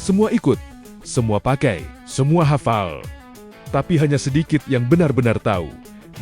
Semua ikut, semua pakai, semua hafal. Tapi hanya sedikit yang benar-benar tahu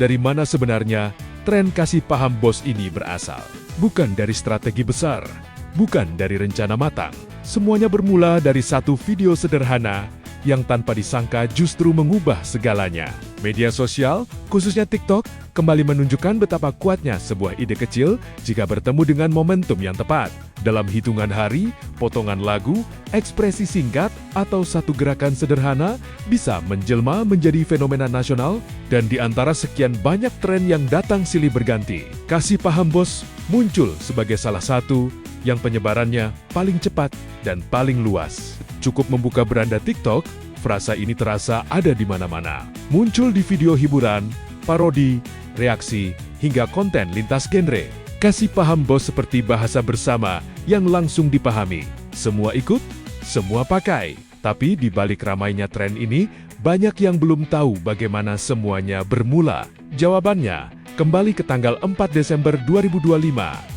dari mana sebenarnya tren kasih paham bos ini berasal. Bukan dari strategi besar, bukan dari rencana matang. Semuanya bermula dari satu video sederhana yang tanpa disangka justru mengubah segalanya. Media sosial, khususnya TikTok, kembali menunjukkan betapa kuatnya sebuah ide kecil jika bertemu dengan momentum yang tepat. Dalam hitungan hari, potongan lagu, ekspresi singkat, atau satu gerakan sederhana bisa menjelma menjadi fenomena nasional, dan di antara sekian banyak tren yang datang silih berganti, kasih paham bos muncul sebagai salah satu yang penyebarannya paling cepat dan paling luas. Cukup membuka beranda TikTok, frasa ini terasa ada di mana-mana. Muncul di video hiburan, parodi, reaksi, hingga konten lintas genre. Kasih paham bos seperti bahasa bersama yang langsung dipahami. Semua ikut, semua pakai. Tapi di balik ramainya tren ini, banyak yang belum tahu bagaimana semuanya bermula. Jawabannya, kembali ke tanggal 4 Desember 2025.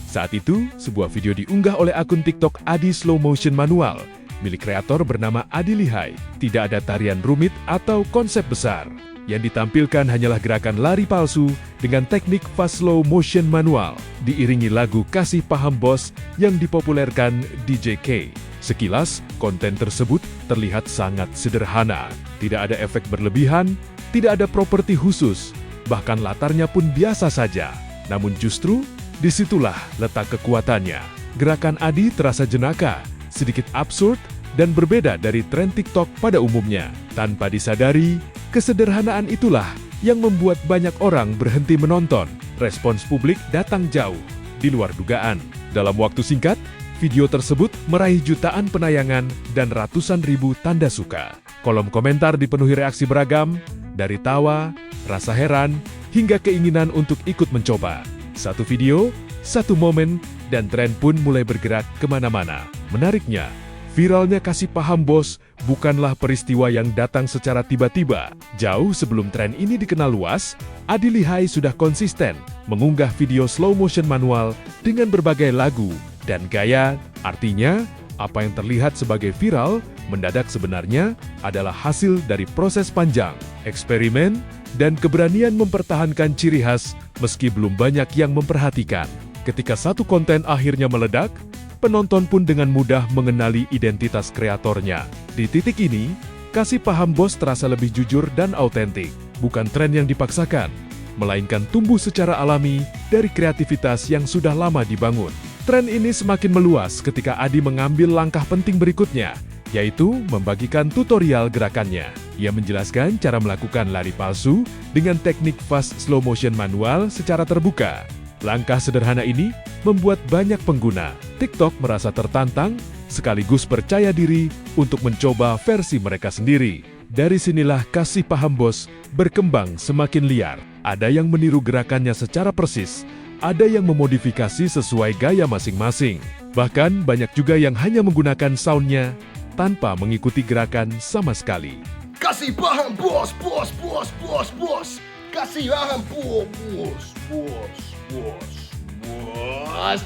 Saat itu, sebuah video diunggah oleh akun TikTok Adi Slow Motion Manual, milik kreator bernama Adi Lihai. Tidak ada tarian rumit atau konsep besar. Yang ditampilkan hanyalah gerakan lari palsu dengan teknik fast slow motion manual, diiringi lagu Kasih Paham Bos yang dipopulerkan DJ K. Sekilas, konten tersebut terlihat sangat sederhana. Tidak ada efek berlebihan, tidak ada properti khusus, bahkan latarnya pun biasa saja. Namun justru, disitulah letak kekuatannya. Gerakan Adi terasa jenaka, sedikit absurd, dan berbeda dari tren TikTok pada umumnya. Tanpa disadari, kesederhanaan itulah yang membuat banyak orang berhenti menonton. Respons publik datang jauh, di luar dugaan. Dalam waktu singkat, video tersebut meraih jutaan penayangan dan ratusan ribu tanda suka. Kolom komentar dipenuhi reaksi beragam, dari tawa, rasa heran, hingga keinginan untuk ikut mencoba. Satu video, satu momen, dan tren pun mulai bergerak kemana-mana. Menariknya, viralnya kasih paham bos bukanlah peristiwa yang datang secara tiba-tiba. Jauh sebelum tren ini dikenal luas, Adi Lihai sudah konsisten mengunggah video slow motion manual dengan berbagai lagu dan gaya. Artinya, apa yang terlihat sebagai viral mendadak sebenarnya adalah hasil dari proses panjang, eksperimen, dan keberanian mempertahankan ciri khas meski belum banyak yang memperhatikan. Ketika satu konten akhirnya meledak, penonton pun dengan mudah mengenali identitas kreatornya. Di titik ini, kasih paham bos terasa lebih jujur dan autentik. Bukan tren yang dipaksakan, melainkan tumbuh secara alami dari kreativitas yang sudah lama dibangun. Tren ini semakin meluas ketika Adi mengambil langkah penting berikutnya, yaitu membagikan tutorial gerakannya. Ia menjelaskan cara melakukan lari palsu dengan teknik fast slow motion manual secara terbuka. Langkah sederhana ini membuat banyak pengguna TikTok merasa tertantang sekaligus percaya diri untuk mencoba versi mereka sendiri. Dari sinilah kasih paham bos berkembang semakin liar. Ada yang meniru gerakannya secara persis, ada yang memodifikasi sesuai gaya masing-masing. Bahkan banyak juga yang hanya menggunakan soundnya tanpa mengikuti gerakan sama sekali. Kasih paham bos, bos, bos, bos, bos. Kasih paham bos, bos, bos, bos.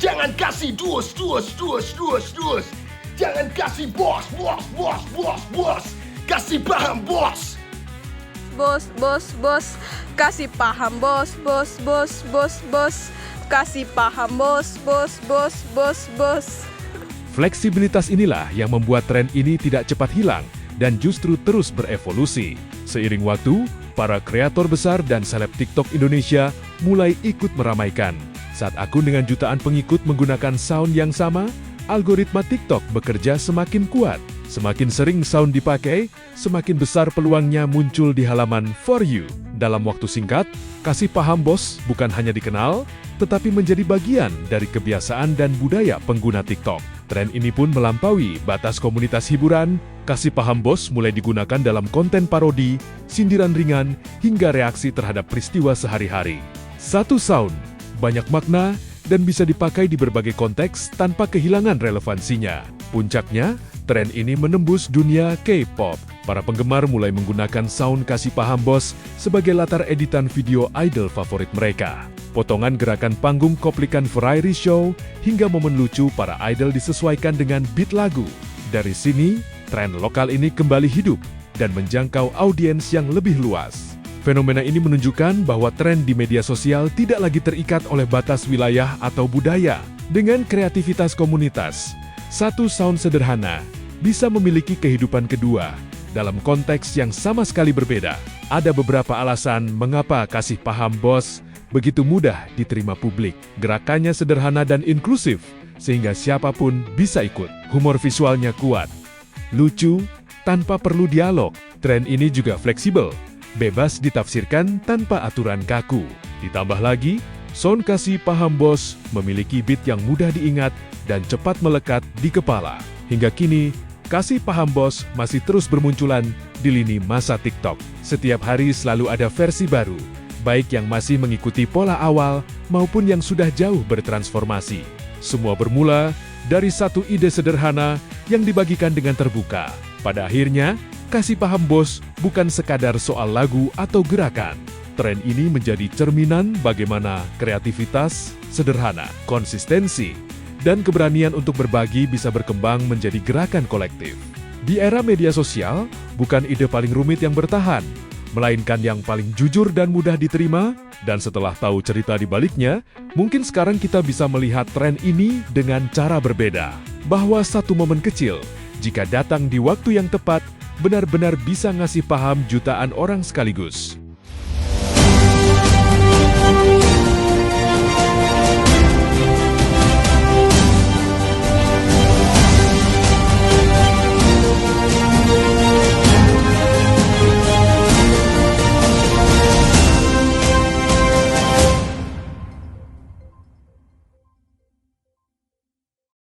Jangan kasih dus, dus, dus, dus, dus. Jangan kasih bos, bos, bos, bos, bos. Kasih paham bos. Bos, bos, bos. Kasih paham bos, bos, bos, bos, bos. Kasih paham bos, bos, bos, bos, bos. Fleksibilitas inilah yang membuat tren ini tidak cepat hilang dan justru terus berevolusi. Seiring waktu, para kreator besar dan seleb TikTok Indonesia mulai ikut meramaikan. Saat akun dengan jutaan pengikut menggunakan sound yang sama, algoritma TikTok bekerja semakin kuat. Semakin sering sound dipakai, semakin besar peluangnya muncul di halaman For You. Dalam waktu singkat, kasih paham bos bukan hanya dikenal, tetapi menjadi bagian dari kebiasaan dan budaya pengguna TikTok. Tren ini pun melampaui batas komunitas hiburan. Kasih paham bos mulai digunakan dalam konten parodi, sindiran ringan, hingga reaksi terhadap peristiwa sehari-hari. Satu sound, banyak makna, dan bisa dipakai di berbagai konteks tanpa kehilangan relevansinya. Puncaknya, tren ini menembus dunia K-pop. Para penggemar mulai menggunakan sound kasih paham bos sebagai latar editan video idol favorit mereka. Potongan gerakan panggung koplikan variety show hingga momen lucu para idol disesuaikan dengan beat lagu. Dari sini, tren lokal ini kembali hidup dan menjangkau audiens yang lebih luas. Fenomena ini menunjukkan bahwa tren di media sosial tidak lagi terikat oleh batas wilayah atau budaya. Dengan kreativitas komunitas, satu sound sederhana bisa memiliki kehidupan kedua dalam konteks yang sama sekali berbeda. Ada beberapa alasan mengapa Kasih Paham Bos begitu mudah diterima publik. Gerakannya sederhana dan inklusif, sehingga siapapun bisa ikut. Humor visualnya kuat, lucu, tanpa perlu dialog. Tren ini juga fleksibel, bebas ditafsirkan tanpa aturan kaku. Ditambah lagi, sound Kasih Paham Bos memiliki beat yang mudah diingat dan cepat melekat di kepala. Hingga kini, Kasih Paham Bos masih terus bermunculan di lini masa TikTok. Setiap hari selalu ada versi baru, baik yang masih mengikuti pola awal maupun yang sudah jauh bertransformasi. Semua bermula dari satu ide sederhana yang dibagikan dengan terbuka. Pada akhirnya, Kasih Paham Bos bukan sekadar soal lagu atau gerakan. Tren ini menjadi cerminan bagaimana kreativitas, sederhana, konsistensi, dan keberanian untuk berbagi bisa berkembang menjadi gerakan kolektif. Di era media sosial, bukan ide paling rumit yang bertahan, melainkan yang paling jujur dan mudah diterima. Dan setelah tahu cerita di baliknya, mungkin sekarang kita bisa melihat tren ini dengan cara berbeda. Bahwa satu momen kecil, jika datang di waktu yang tepat, benar-benar bisa ngasih paham jutaan orang sekaligus.